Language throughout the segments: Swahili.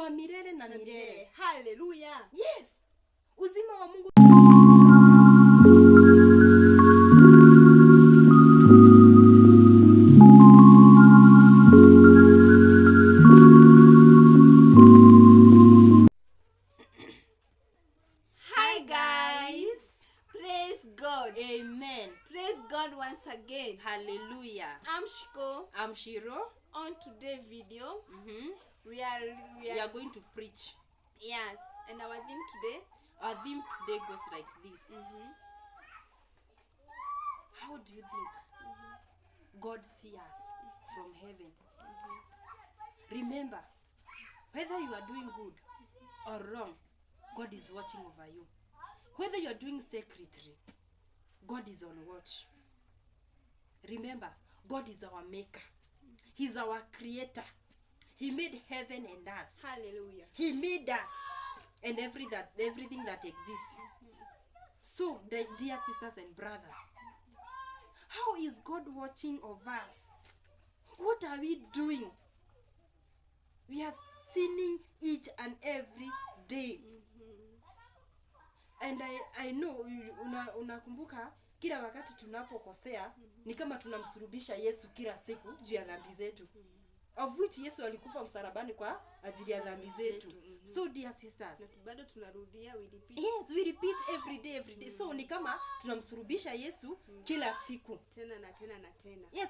wa milele na milele. Hallelujah. Yes. Uzima wa Mungu. Hi guys. Praise God. Amen. Praise God once again. Hallelujah. I'm Shiko. I'm Shiro. On today's video, we are going to preach. yes, and our theme today. Our theme today goes like this. How do you think God sees us from heaven? Remember, whether you are doing good or wrong, God is watching over you. Whether you are doing secretly, God is on watch. Remember, God is our maker. He's our creator. He made heaven and earth. Hallelujah. He made us and everything that exists. So, dear sisters and brothers, how is God watching over us? What are we doing? We are sinning each and every day. And I know unakumbuka kila wakati tunapokosea ni kama tunamsulubisha Yesu kila siku juu ya dhambi zetu. Of which Yesu alikufa msalabani kwa ajili ya dhambi zetu. So dear sisters, Bado tunarudia, we repeat. yes, we repeat every day. So ni kama tunamsulubisha Yesu kila siku. Tena na tena na tena. Yes,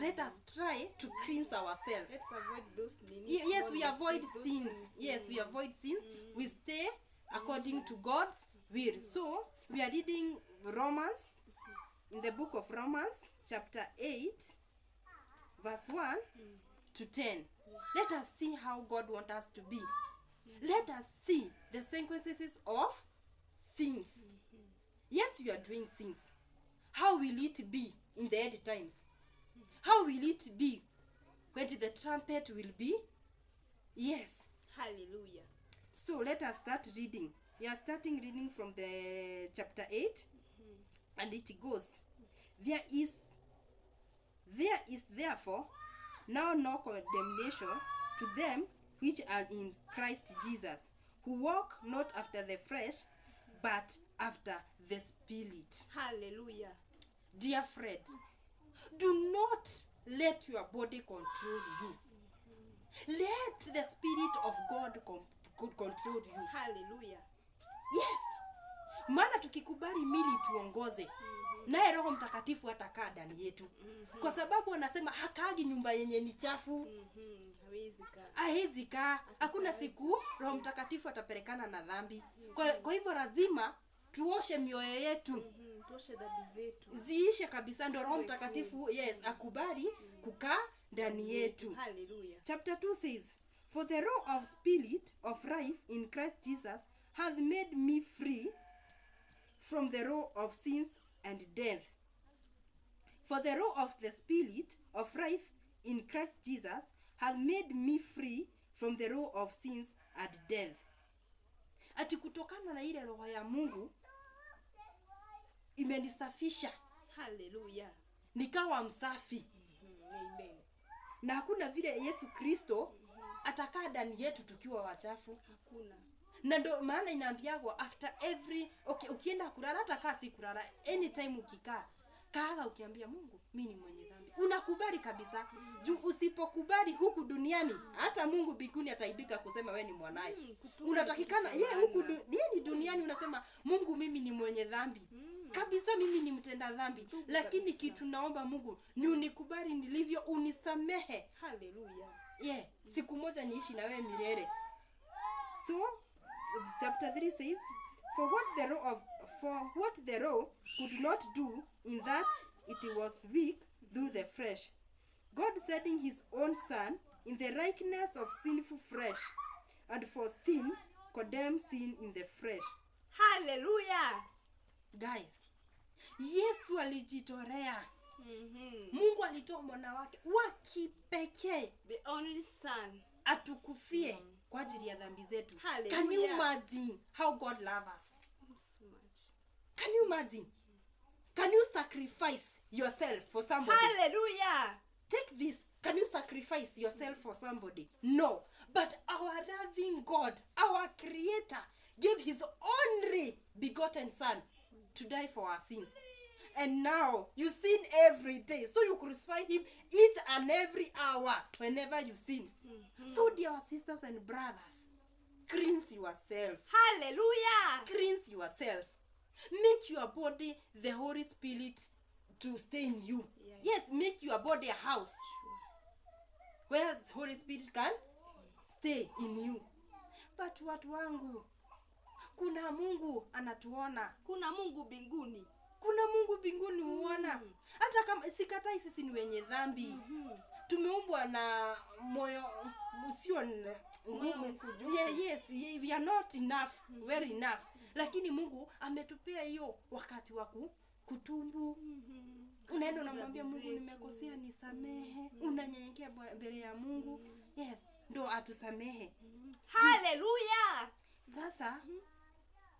let us try to cleanse ourselves. Let's avoid those Yes, we avoid sins. Yes, we avoid sins. We stay according to God's will. So, we are reading Romans, in the book of Romans, chapter 8, verse 1 to 10. Let us see how God wants us to be. Let us see the consequences of sins. Yes, we are doing sins. How will it be in the end times? How will it be when the trumpet will be? Yes. Hallelujah. So let us start reading. We are starting reading from the chapter 8, and it goes, There is therefore now no condemnation to them which are in Christ Jesus, who walk not after the flesh, but after the Spirit. Hallelujah. Dear friend, do not let your body control you. Let the Spirit of God control you. Hallelujah. Yes. Maana tukikubali mili tuongoze, naye Roho Mtakatifu atakaa ndani yetu. Kwa sababu anasema hakaagi nyumba yenye ni chafu. Hawezi kaa. Hakuna siku Roho Mtakatifu atapelekana na dhambi. Kwa hivyo lazima tuoshe mioyo yetu. Tuoshe dhambi zetu. Ziishe kabisa ndio Roho Mtakatifu akubali kukaa ndani yetu. Hallelujah. Chapter 2 says, For the law of spirit of life in Christ Jesus hath made me free from the law of sins and death. For the law of the spirit of life in Christ Jesus hath made me free from the law of sins and death. Ati kutokana na ile roho ya Mungu imenisafisha. Hallelujah. Nikawa msafi. Amen. Na hakuna vile Yesu Kristo atakaa ndani yetu tukiwa wachafu. Hakuna. Na ndo maana inaambiagwa after every ukienda kulala, hata kaa si kulala, anytime ukikaa kaaga ukiambia Mungu mimi ni mwenye dhambi, unakubali kabisa. Juu usipokubali huku duniani, hata Mungu mbinguni ataibika kusema wewe ni mwanae. Unatakikana huku ni duniani unasema Mungu mimi ni mwenye dhambi. Kabisa mimi ni mtenda dhambi. Lakini kitu naomba Mungu ni unikubali nilivyo, unisamehe. Hallelujah. Siku moja niishi na wewe milele. So chapter 3 says, For what the law could not do, in that it was weak through the flesh, God sending his own Son in the likeness of sinful flesh, and for sin condemned sin in the flesh. Hallelujah. Guys, Yesu alijitolea. Mungu alitoa mwana wake wa kipekee, the only son, atukufie kwa ajili ya dhambi zetu. Hallelujah. Can you imagine how God loves us? So much. Can you imagine? Can you sacrifice yourself for somebody? Hallelujah. Take this. Can you sacrifice yourself for somebody? No. But our loving God, our creator, gave his only begotten son to die for our sins. And now you sin every day, so you crucify him each and every hour whenever you sin. So dear sisters and brothers, cleanse yourself. Hallelujah. Cleanse yourself. Make your body the Holy Spirit to stay in you. Yes, make your body a house where the Holy Spirit can stay in you. But watu wangu, kuna Mungu anatuona. Kuna Mungu mbinguni. Kuna Mungu mbinguni huona. Hata kama sikatai sisi ni wenye dhambi. Tumeumbwa na moyo usio ngumu. Yes, we are not enough, very enough. Lakini Mungu ametupea hiyo wakati wa kutumbu. Unaenda unamwambia Mungu, nimekosea nisamehe. Unanyenyekea mbele ya Mungu. Yes, ndo atusamehe. Hallelujah. Sasa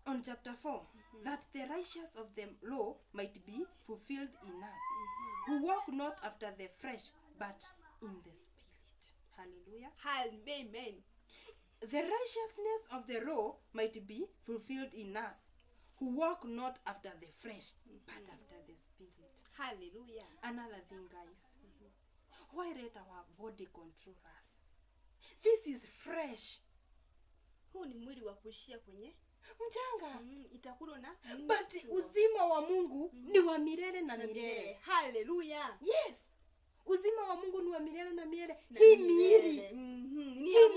on chapter 4, that the righteousness of the law might be fulfilled in us, who walk not after the flesh, but in the spirit. Hallelujah. Amen. The righteousness of the law might be fulfilled in us, who walk not after the flesh, but after the spirit. Hallelujah. Another thing, guys. Why let our body control us? This is fresh. Huu ni mwili wa kuishia kwenye mchanga. Itakula na but uzima wa Mungu ni wa milele na milele. Hallelujah. Yes. Uzima wa Mungu ni wa milele na milele. Hii miili ni ya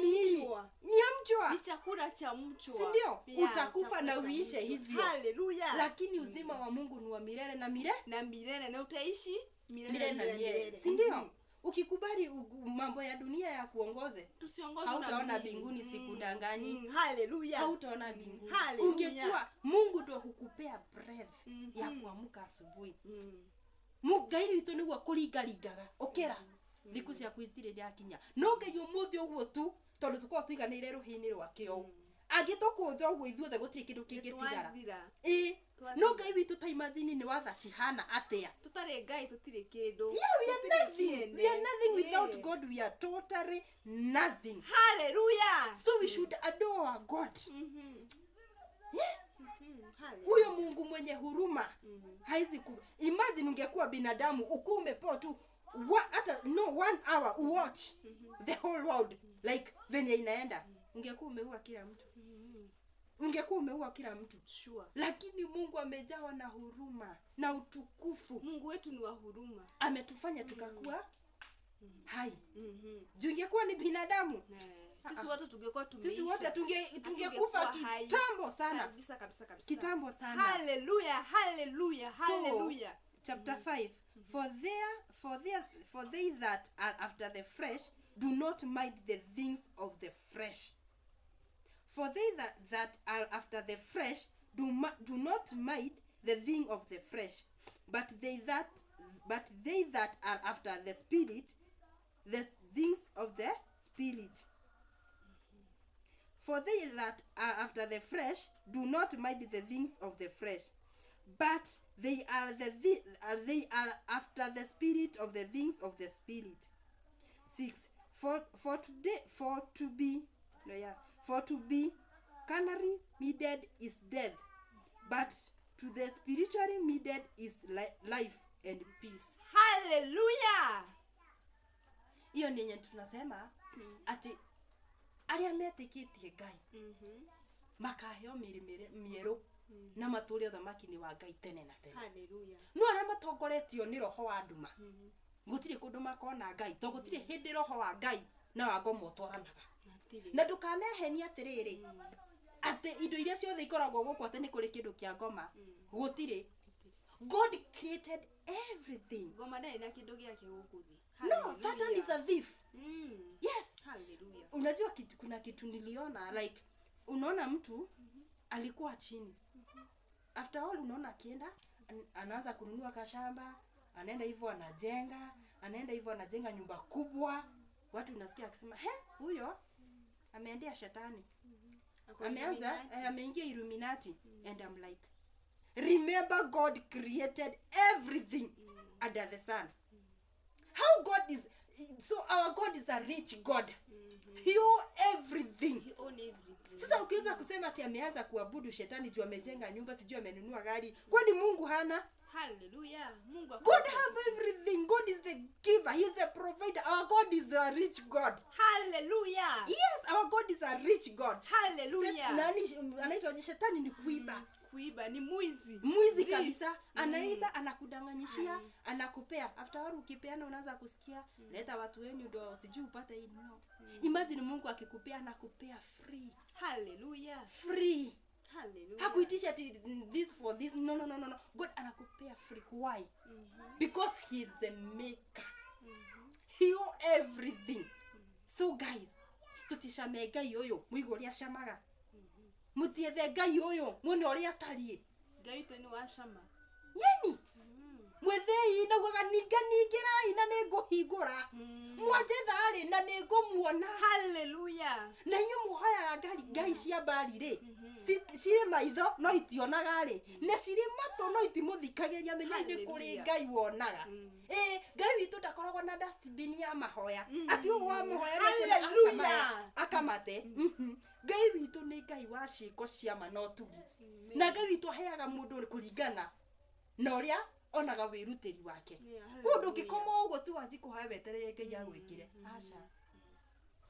mchwa. Ni chakula cha mchwa. Si ndio? Utakufa na uishe hivyo. Hallelujah. Lakini uzima wa Mungu ni wa milele na milele na utaishi milele na milele. Si ndio? Ukikubali mambo ya dunia ya kuongoze, tusiongoze, hautaona mbinguni, sikudanganyi. Hallelujah. Hautaona mbinguni. Ungejua Mungu ndio hukupea breath ya kuamka asubuhi. Mugairi itu niguo kuringarigaga okera thiku cia kwithirira kinya no ngai umuthi uguo tu tondu tuko tuiganire ruhini rwakio agitukunja uguo ithuothe gutiri kindu kingitigara no ngai witu ta imagine ni watha cihana atia tutare ngai tutire kindu. We are nothing without God. We are totally nothing. Hallelujah. So we should adore God. Huyo Mungu mwenye huruma haizi imagine ungekuwa binadamu ukume po tu hata 1 hour watch the whole world like venye inaenda, ungekuwa umeua kila mtu. Ungekuwa umeua kila mtu. Sure. Lakini Mungu amejawa na huruma na utukufu. Mungu wetu ni wa huruma. Ametufanya tukakuwa hai. Ungekuwa ni binadamu, sisi wote tungekuwa tumeisha. Sisi wote tungekufa kitambo sana. Kabisa. Kitambo sana. Hallelujah. So, chapter 5. For they that are after the flesh do not mind the things of the flesh. For they that are after the flesh do not mind the thing of the flesh, but they that are after the spirit, the things of the spirit. For they that are after the flesh do not mind the things of the flesh, but they are after the spirit of the things of the spirit. 6. For to be carnally minded is death, but to the spiritually minded is life and peace. Hallelujah. Hiyo nenye tunasema ati aria metikitie Ngai makaheo mieru na matũũre ũthamaki ni wa Ngai tene na tene. Hallelujah. No aria matongoretio ni roho wa nduma gutire kundu makona Ngai to gutire hindi roho wa Ngai na wa ngoma utwaranaga na ndukanehenia atiriri ati indo iria ciothe ikoragwo guku ati ni kuri kindu kia ngoma gutire. God created everything. Ngoma ndari na kindu giake guku thi. No, Satan is a thief. Yes. Hallelujah. Unajua kuna kitu niliona like unaona mtu alikuwa chini. After all unaona akienda anaanza kununua kashamba, anaenda hivyo anajenga nyumba kubwa. Watu unasikia akisema, huyo ameendea shetani. Ameanza ameingia Illuminati. And I'm like, remember God created everything under the sun. How God is, so our God is a rich God. He own everything. He own everything. Sasa ukiweza kusema ati ameanza kuabudu shetani juu amejenga nyumba, sijui amenunua gari, kwani Mungu hana? Hallelujah. Mungu God have everything. God is the giver. He is the provider. Our God is a rich God. Hallelujah. Yes, our God is a rich God. Hallelujah. Nani anaitwa shetani ni kuiba. Kuiba ni mwizi. Mwizi kabisa. Anaiba, anakudanganyishia, anakupea. After all ukipeana unaanza kusikia, leta watu wenu ndio sijui upate hii no. Imagine Mungu akikupea anakupea free. Hallelujah. Free. Hallelujah. Hakuitisha ati this for this. No. God anakupea free. Why? Because he is the maker. He own everything. So guys, tutisha mega yoyo muigoria shamaga. Mutiethe ngai uyu muone uria tari. Ngai tu ni wa shama. Yani mwethei na guganigira ina ne nguhingura. Mwaje thari na ne ngumuona. Hallelujah. Na inyu muhoya ngai cia bari ri. Cire maitho no itionaga ri. Ne cire mato no itimuthikagiria menyainde kuri ngai wonaga. Ngai witu ndakoragwo na dustbin ya mahoya. Ati u wa muhoya Hallelujah. Akamate. Ngai witu ni ngai wa ciiko cia manotugi. Na ngai witu aheaga mundu kuringana na uria onaga wiruteri wake. Kundu kikomo ugo tu wanji kuhae weterere ngai agwikire. Aca.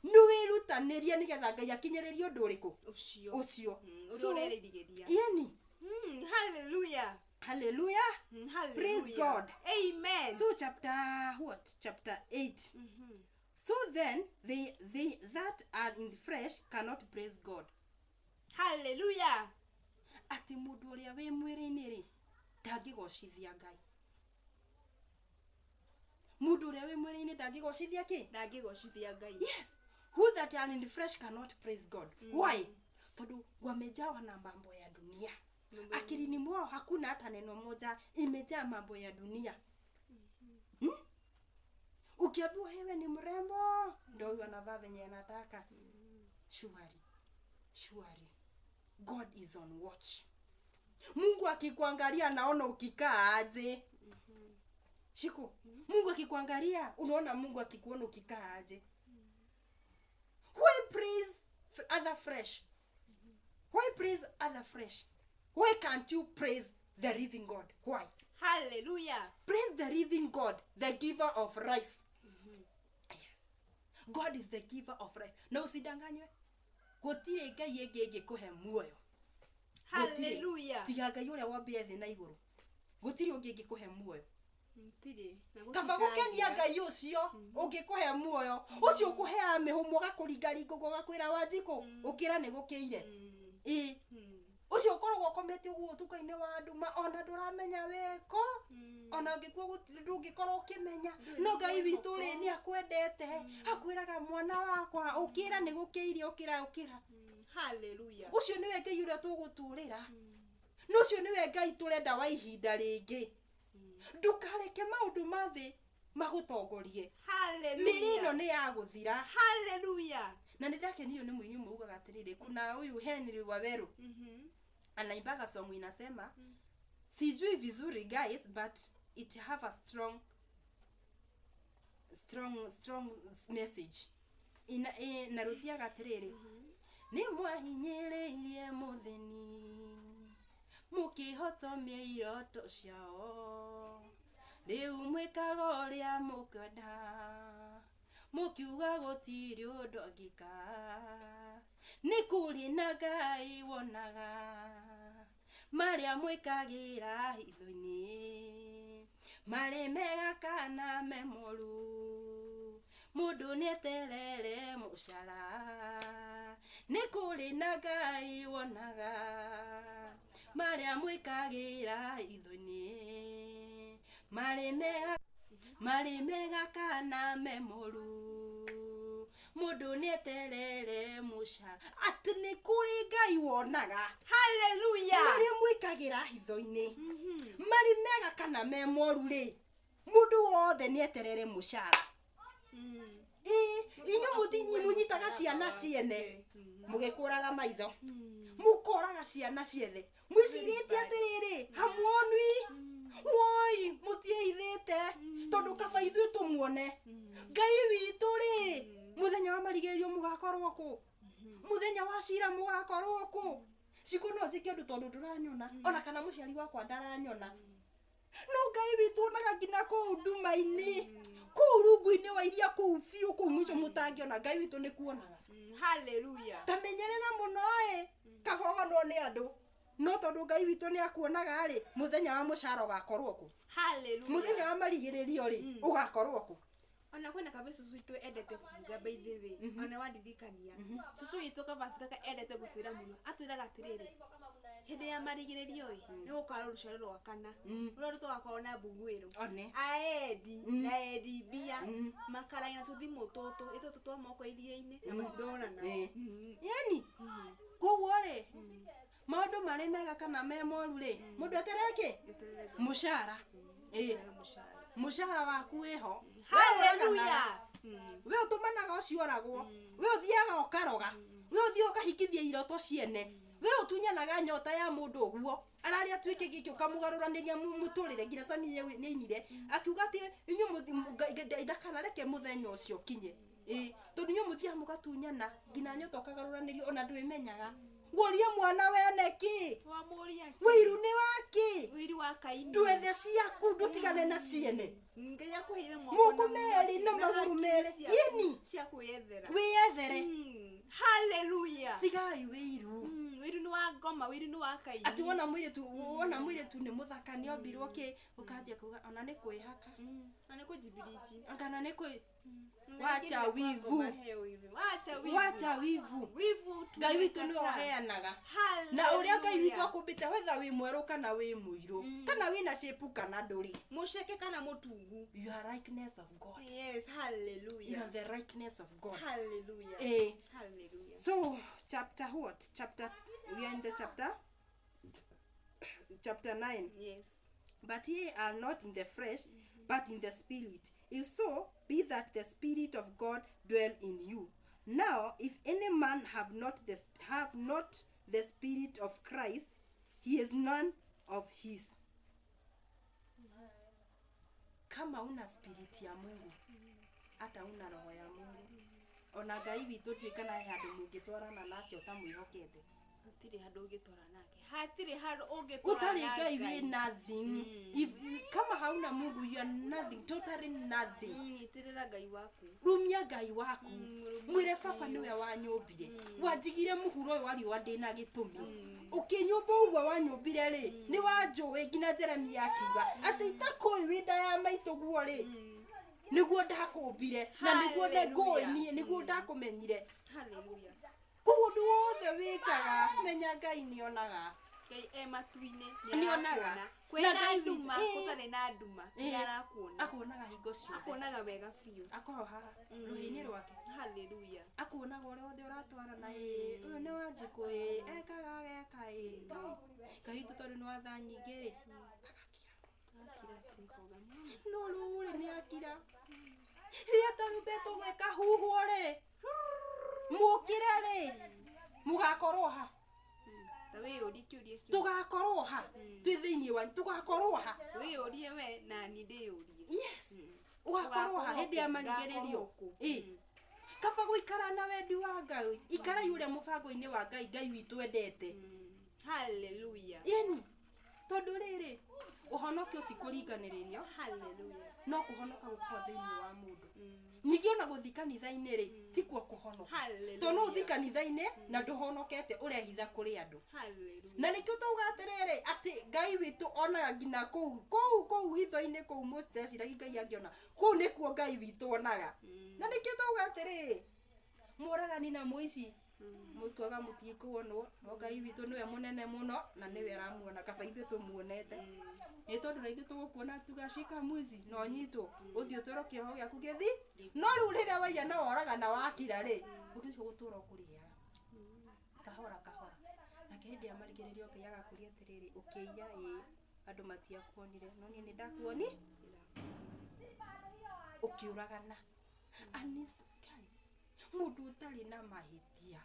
Ni wirutanirie nigetha ngai akinyiririe undu uriku ucio. So neririgeria. Yani. Hallelujah. Hallelujah. Hallelujah. Praise God. Amen. So chapter 8. So then they that are in the flesh cannot praise God. Hallelujah. Ati mundu uria we mwiri-ini ri ndangigocithia ngai. Mundu uria we mwiri-ini ndangigocithia ki? Ndangigocithia ngai. Yes. Who that are in the flesh cannot praise God. Why? Tondu wamejawa na mambo ya dunia. Akilini mwao hakuna hata neno moja, imejaa mambo ya dunia. Ukiambiwa hewe ni mrembo, ndio huyo anavaa venye anataka. Surely. God is on watch. Mungu akikuangalia naona ukikaa aje. Shiko. Mungu akikuangalia unaona Mungu akikuona ukikaa aje. Why praise other flesh? Why praise other flesh? Why can't you praise the living God? Why? Hallelujah. Praise the living God, the giver of life. Yes. God is the giver of life. No usidanganywe. Gutire ngai enge kuhe muoyo. Hallelujah. Tiga ngai uria wambire thi na iguru. Gutire ungi kuhe muoyo. Mtire. Kaba gukenia ngai ucio ungikuhe muoyo. Ucio ukuhea mihumo gakuringaringo gakwira wanjiku ukira ni gukiire. Ucio ukoragwo komete uguo tuka-ini wa nduma ona nduramenya weko ona ngikuo ndungikorwo ukimenya no ngai witu ri ni akwendete akwiraga mwana wakwa ukira ni gukiire ukira. Hallelujah. Ucio niwe ngai uria tuguturira no ucio niwe ngai turenda wa ihinda ringi. Ndukareke maundu mathi magutongorie. Hallelujah. Mirino ni ya guthira. Hallelujah. Na nidakenio ni mwinyu muugaga atiriri kuna huyu Henry Waweru anaimbaga song inasema sijui vizuri guys but it have a strong message naruthiaga atiriri ni mwahinyiriirie mutheni mukihotomia iroto ciao riu mwikaga uria mukwenda mukiuga gutiri undu angika ni kuri na ngai wonaga maria mwikagira hitho-ini mari mega kana memoru mundu ni eterere mucara ni kuri na ngai wonaga maria mwikagira hitho-ini mari mega kana memoru mundu ni eterere mucara ati ni kuri ngai wonaga. Hallelujah. Mari mwikagira hitho-ini mari mega kana memoru ri mundu wothe ni eterere mucara. Inyu mutinyi munyitaga ciana ciene mugikuraga maitho mukoraga ciana ciethe mwicirite atiriri hamwonwi woi mutiithite tondu kaba ithuĩ tumuone ngai witu ri muthenya wa marigerio mugakorwo ku muthenya wa cira mugakorwo ku ciko no njike undu tondu nduranyona ona kana muciari wakwa ndaranyona no Ngai witu naga ngina ku nduma-ini ku rungu-ini wa iria ku fiu ku mwico mutangiona Ngai witu ni kuonaga. Hallelujah. Tamenyerera muno kabogonwo ni andu no tondu Ngai witu ni akuonaga ri muthenya wa mucara ugakorwo ku. Hallelujah. Muthenya wa marigiririo ri ugakorwo ku. Ona kwena kabeso suito endete kuga by the way. Ona wadirikania. Susu itu kabasi kaka endete gutwira muno. Atwiraga atiriri. Hende ya marigiririo ni gukara rucaro rwa kana. Uroruto wakona bugwiro. Aedi na edi bia makaraina tuthimo toto ito tutwa moko iria-ini na mathirona. Yani koguo ri maundu mari mega kana me moru ri mundu etereke mucara mucara waku wiho. Hallelujah. We utumanaga ucioragwo we uthiaga ukaroga we uthio ukahikithia iroto ciene we utunyanaga nyota ya mundu uguo arari atwike giki ukamugaruraniria muturire ngira sani ni inire akiuga ati inyu ndakana reke muthenya ucio kinye tondu inyu muthia mugatunyana ngina nyota ukagaruraniria ona ndwimenyaga Woria mwana wene ki? Wiru ni waki? Wiru wakaini. Ndwethe ciaku ndutigane na ciene. Ngai akuheire moko. Moko meri na maguru meri. Ini. Ciaku yethera. Wiyethere. Hallelujah. Tigai wiru. Wiru ni wa ngoma, wiru ni wa kaini. Ati wona mwire tu ni muthaka ni ombirwo ki ukanjia kuga ona ni kwihaka. Ana kujibiriji. Angana ni kwi. Wacha wivu. Wacha wivu. Wivu tu. Ngai witu ni oheanaga. Na uria Ngai witu akumbite wetha wi mweru kana wi muiru. Kana wi na shape kana nduri. Musheke kana mutungu. You are likeness of God. Yes, hallelujah. You are the likeness of God. Hallelujah. Hallelujah. So, chapter what? We are in the chapter 9. Yes. But ye are not in the flesh, but in the spirit. If so, be that the spirit of God dwell in you. Now, if any man have not the spirit of Christ, he is none of his. Kama una spirit ya Mungu, hata una roho ya Mungu. Ona Ngai witu twikana handu mungitwarana nake utamwihokete. Hatire handu ungitwara nake. Hatire handu ungitwara nake. Utari Ngai we nothing. If kama hauna Mungu, you are nothing, totally nothing. Itirira Ngai waku. Rumia Ngai waku. Mwire baba niwe wanyumbire. Wanjigire muhuro uyu wari ndina gitumi. Ukinyumba uguo wanyumbire ri ni wanjuwe ngina Jeremia akiuga ati itakoi winda ya maitu guo ri niguo ndakumbire na niguo ndengoi niguo ndakumenyire. Hallelujah. Kundu wothe wikaga menya Ngai nionaga. Ngai matuine nionaga. Kwena nduma kutane na nduma arakuona. Akuonaga hingo ciothe. Akuonaga wega fiu. Akoha ruhini rwake. Hallelujah. Akuonaga uria wothe uratwara na uyu ni wanjiku ekaga geka Ngai tutori ni watha nyingi ri akira tukoga no ruri ni akira ria tarubeto gweka huhu ri mukire ri mugakorwo ha tawe urikiurie tugakorwo ha twi thiini wa tugakorwo ha we urie we na ni ndi urie. Yes, ugakorwo ha hindi ya marigiririo kaba guikara na wendi wa Ngai ikara yure mubango-ini wa Ngai Ngai witu endete. Hallelujah. Yani tondu riri uhonoke utikuringaniririo. Hallelujah. No kuhonoka gukwa thiini wa mundu. Nyingi ona guthi kanitha-ini ri tikuo kuhonoka. Tono uthi kanitha-ini na nduhonokete urehitha kuri andu. Hallelujah. Na nikio tuga atiriri ati Ngai witu onaga ngina kou hitho-ini kou mustecira Ngai angiona kou nikuo Ngai witu onaga. Na nikio tuga atiriri muragani na muici muikoga mutikuonwo no Ngai witu niwe munene muno na niwe aramuona kaba ithu tumuonete. Ni tondu na ithu tugukuona tugashika mwizi no nyitwo uthio toro kioho giaku githi no riu riria waiya na oraga na wakira ri undu ucio gutura kuriaga kahora na kihindi ya marigiririo kiaga kuria atiriri ukiiya andu matiakuonire no ni ndakuoni ukiuragana anis mundu utari na mahitia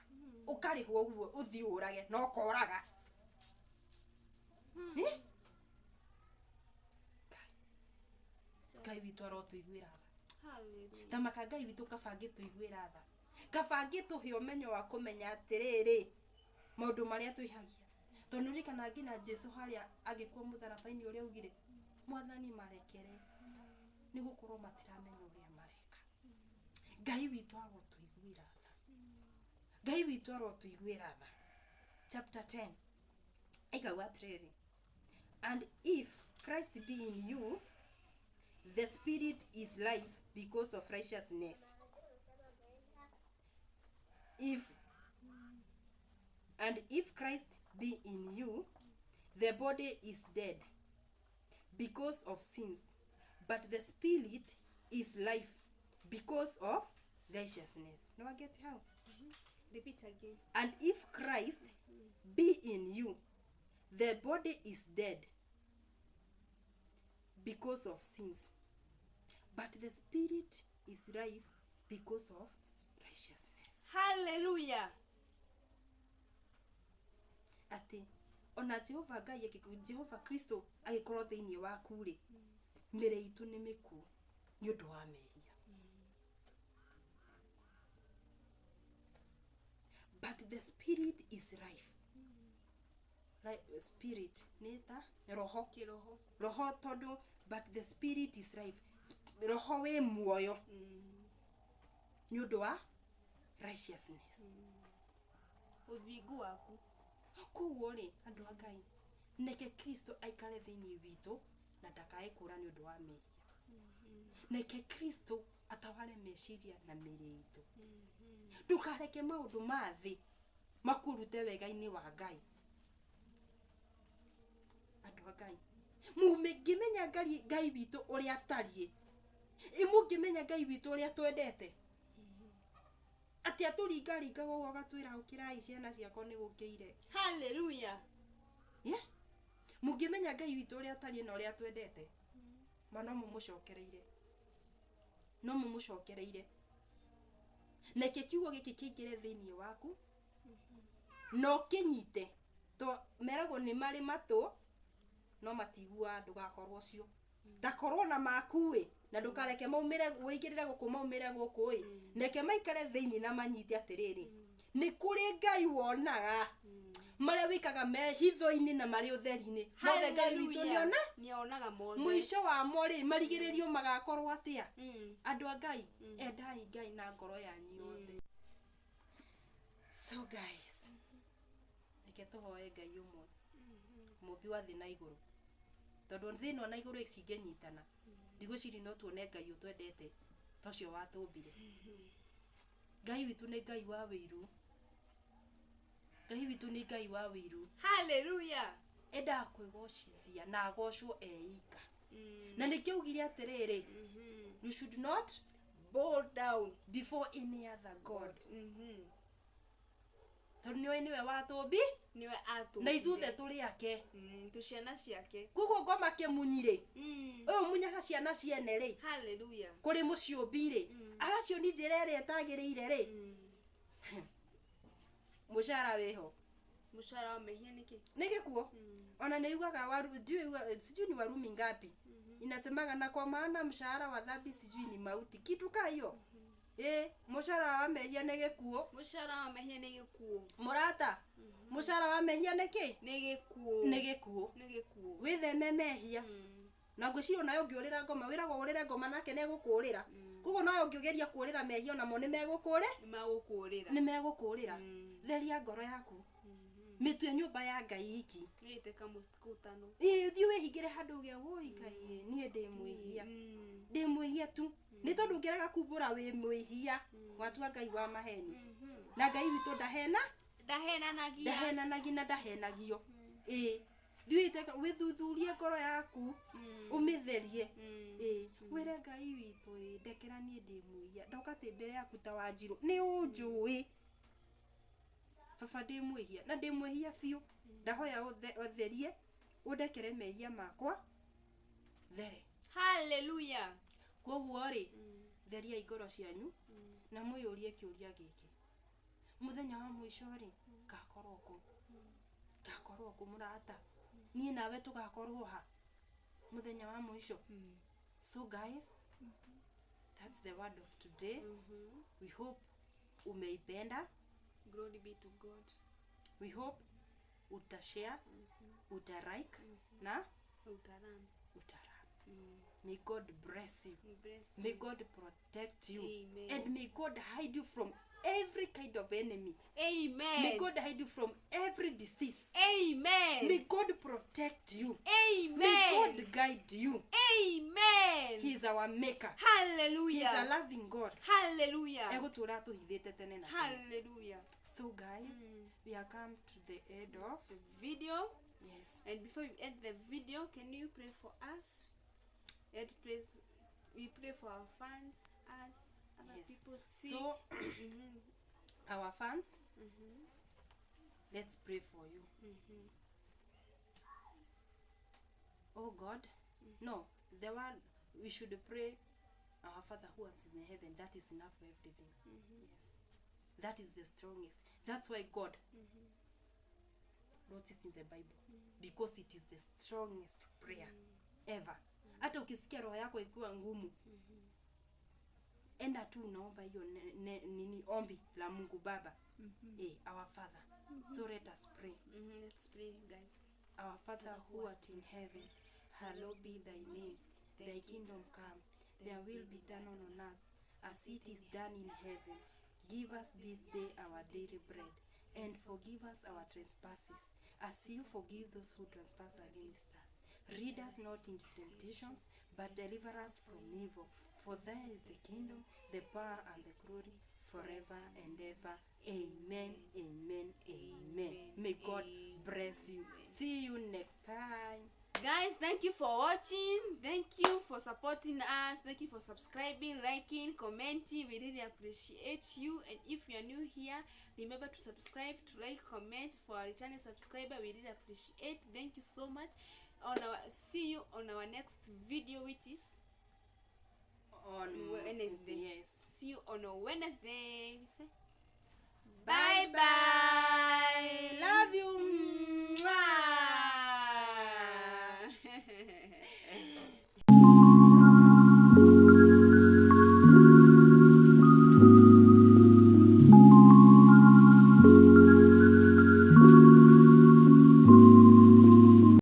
ukarihwo uguo uthi urage no koraga Ngai witu arotuiguiraga Hallelujah. tamaka Ngai witũ kabangĩtwo igwĩra tha, kabangĩtwo he ũmenyo wa kũmenya atĩrĩrĩ maũndũ marĩa twĩhagia. Tondũ nĩũrikana nginya Jesũ harĩa agĩkua mũtharaba-inĩ ũrĩa augire Mwathani marekere nĩgũkorwo matiramenya ũrĩa mareka. Ngai witũ arotũiguĩra tha, Ngai witũ arotũiguĩra tha. Chapter 10 ĩkauga atĩrĩrĩ, and if Christ be in you, the spirit is life because of righteousness. If Christ be in you, the body is dead because of sins, but the spirit is life because of righteousness. Now I get how? Repeat again. And if Christ be in you, the body is dead because of sins, but the spirit is life because of righteousness. Hallelujah. Ati ona Jehova Ngai Jehova Kristo agĩkorwo thĩinĩ waku rĩ, mĩrĩ itũ nĩ mĩkuũ nĩ ũndũ wa mehia. But the spirit is life. Like spirit nĩ ta roho, Kiroho. roho tondũ, but the spirit is life. Roho wĩ muoyo nĩ ũndũ wa righteousness. Ũthingu waku. Koguo rĩ andũ a Ngai, neke Kristo aikare thĩinĩ witũ na ndakae kũra nĩ ũndũ wa mehia. Neke Kristo atawale meciria na mĩĩrĩ itũ. Ndũkareke maũndũ ma thĩ makũrute wega-inĩ wa Ngai. Andũ a Ngai, mũngĩmenya Ngai witũ ũrĩa atariĩ, mũngĩmenya Ngai witũ ũrĩa twendete, ati atũringaringa ũguo agatwĩra ũkĩrai ciana ciakwa nĩ gũkĩire. Hallelujah. Yeah. Mũngĩmenya Ngai witũ ũrĩa atariĩ na ũrĩa twendete, ma no mũmũcokereire. No mũmũcokereire. Neke kiugo gĩkĩ kĩingĩre thĩinĩ waku, no kĩnyite. To meragwo nĩ marĩ matũ no matigua, ndũgakorwo cio. Ndakorwo na makuĩ na ndũkareke maumĩre wĩigĩrĩre gũkũ maumĩre gũkũ ĩ. Neke maikare thĩinĩ na manyite atĩrĩrĩ, nĩ kũrĩ Ngai wonaga marĩa wĩkaga mehitho-inĩ na marĩ ũtheri-inĩ. Mothe Ngai witũ nĩonaga mothe. Mũico wamo rĩ marigĩrĩrio magakorwo atĩa? Andũ a Ngai, endai Ngai na ngoro yanyu yothe. So guys, reke tũhoe Ngai ũmwe, mũmbi wa thĩ na igũrũ. Tondũ thĩ ĩno na igũrũ cingĩnyitana, ndigwĩciria no tuone Ngai ũtwendete ta ũcio watũmbire. Ngai witũ nĩ Ngai wa wĩiru. Ngai witũ nĩ Ngai wa wĩiru. Hallelujah. Enda kwĩgocithia na agocwo eika. Na nĩkĩo augire atĩrĩrĩ, you should not bow down before any other god. Tondũ nĩwe nĩwe watũmbi, niwe atũ. na ithuothe tũrĩ ake. Tũciana ciake. Koguo ngoma kĩmunyire. Ũyũ munyaga ciana ciene rĩ. Hallelujah. Kũrĩ mũciũmbi rĩ. Agacioni njĩra ĩrĩa ĩtagĩrĩire rĩ. Mũcara wĩho. Mũcara wa mehia nĩkĩ? Nĩ gĩkuo. Ona nĩ yugaga sijui ni Warumi ngapi. Inasemaga na kwa maana mshahara wa dhambi sijui ni mauti. Kitu kaa hiyo. Mũcara wa mehia nĩ gĩkuo. Mũcara wa mehia nĩ gĩkuo. Mũrata, mũcara wa mehia nĩ kĩ? Nĩ gĩkuo. Nĩ gĩkuo. Nĩ gĩkuo. Wĩtheme mehia. Na ngwĩciria nayo ũngĩũrĩra ngoma, wĩragwo ũrĩre ngoma nake nĩ egũkũrĩra. Koguo nayo ũngĩgeria kũrĩra mehia namo nĩ megũkũrĩra. Nĩ megũkũrĩra. Theria ngoro yaku. Mĩtue nyũmba ya Ngai iki. Nĩte kamũkutano. Thiĩ wĩhingĩre handũ ũgĩa woi Ngai, niĩ ndĩ mwĩhia. Ndĩ mwĩhia tu. Nĩ tondũ ũngĩrega kumbũra wĩ mwĩhia, watua Ngai wa maheni. Na Ngai witũ ndahenanagia na ndahenagio. Thiĩ wĩthuthurie ngoro yaku, ũmĩtherie. Wĩre Ngai witũ ndekera niĩ ndĩ mwĩhia. Ndoka tĩ mbere yaku ta Wanjirũ. Nĩ ũnjũĩ. Baba ndĩ mwĩhia na ndĩ mwĩhia biũ. Ndahoya ũtherie, ũndekere mehia makwa there. Hallelujah. Koguo rĩ, theria ngoro cianyu na mũyũrie kĩũria gĩkĩ. Mũthenya wa mũico rĩ, ngakorwo kũ mũrata. Niĩ nawe tũgakorwo ha mũthenya wa mũico. So guys, That's the word of today. We hope umeipenda. Glory be to God. We hope utashare, utalike na Utaram. May God bless you. Bless May you. God protect you. Amen. And may God hide you from every kind of enemy. Amen. May God hide you from every disease. Amen. May God protect you. Amen. May God guide you. Amen. He is our maker. He Hallelujah. is a loving God. Hallelujah. Egũtũũra tũhithĩte tene na tene. Hallelujah. So guys, we are come to the end of The video. yes. And before you end the video, can you pray for us? We pray for our fans, us, other Yes. people. See. So our fans, let's pray for you. Oh God, no, the one we should pray. Our Father who art in heaven, that is enough for everything. Yes, that is the strongest. That's why God wrote it in the Bible, because it is the strongest prayer ever. Hata ukisikia roho yako ikiwa ngumu, enda tu unaomba hiyo nini ombi la Mungu Baba. Our Father. So let us pray. Let's pray, guys. Our Father who art in heaven, hallowed be thy name. Thy kingdom come, thy will be done on earth as it is done in heaven. Give us this day our daily bread, and forgive us our trespasses, as you forgive those who trespass against us. Lead us not into temptations, but deliver us from evil. For thine is the kingdom, the power, and the glory, forever and ever. Amen, amen, amen. May God bless you. See you next time. Guys, thank you for watching. Thank you for supporting us. Thank you for subscribing, liking, commenting. We really appreciate you. And if you are new here, remember to subscribe, to like, comment. For our returning subscriber, we really appreciate. Thank you so much. See you on our next video, which is On Wednesday. Yes. See you on a Wednesday. Bye bye.